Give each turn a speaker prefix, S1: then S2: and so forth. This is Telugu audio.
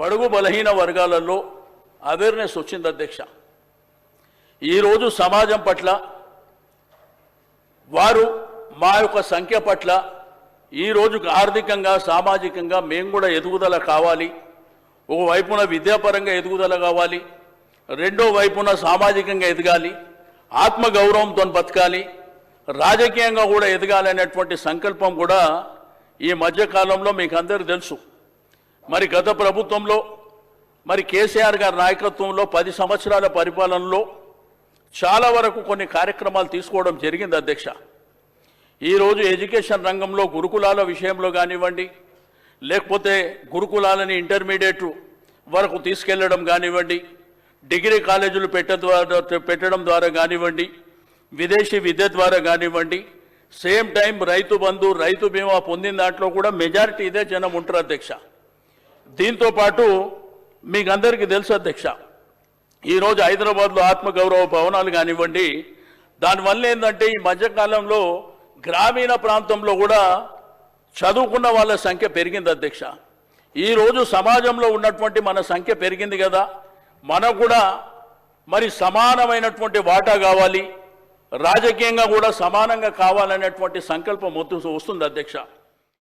S1: బడుగు బలహీన వర్గాలలో అవేర్నెస్ వచ్చింది అధ్యక్ష. ఈరోజు సమాజం పట్ల వారు మా యొక్క సంఖ్య పట్ల ఈరోజు ఆర్థికంగా సామాజికంగా మేము కూడా ఎదుగుదల కావాలి. ఒకవైపున విద్యాపరంగా ఎదుగుదల కావాలి, రెండో వైపున సామాజికంగా ఎదగాలి, ఆత్మగౌరవంతో బతకాలి, రాజకీయంగా కూడా ఎదగాలి అనేటువంటి సంకల్పం కూడా ఈ మధ్యకాలంలో మీకు అందరికీ తెలుసు. మరి గత ప్రభుత్వంలో మరి కేసీఆర్ గారి నాయకత్వంలో 10 సంవత్సరాల పరిపాలనలో చాలా వరకు కొన్ని కార్యక్రమాలు తీసుకోవడం జరిగింది అధ్యక్ష. ఈరోజు ఎడ్యుకేషన్ రంగంలో గురుకులాల విషయంలో కానివ్వండి, లేకపోతే గురుకులాలని ఇంటర్మీడియట్ వరకు తీసుకెళ్లడం కానివ్వండి, డిగ్రీ కాలేజీలు పెట్టడం ద్వారా కానివ్వండి, విదేశీ విద్య ద్వారా కానివ్వండి, సేమ్ టైం రైతు బంధు రైతు బీమా పొందిన దాంట్లో కూడా మెజారిటీ ఇదే జనం ఉంటారు అధ్యక్ష. దీంతో పాటు మీకు అందరికీ తెలుసు అధ్యక్ష, ఈరోజు హైదరాబాద్లో ఆత్మగౌరవ భవనాలు కానివ్వండి, దానివల్ల ఏంటంటే ఈ మధ్యకాలంలో గ్రామీణ ప్రాంతంలో కూడా చదువుకున్న వాళ్ళ సంఖ్య పెరిగింది అధ్యక్ష. ఈరోజు సమాజంలో ఉన్నటువంటి మన సంఖ్య పెరిగింది కదా, మనకు కూడా మరి సమానమైనటువంటి వాటా కావాలి, రాజకీయంగా కూడా సమానంగా కావాలనేటువంటి సంకల్పం వస్తుంది అధ్యక్ష.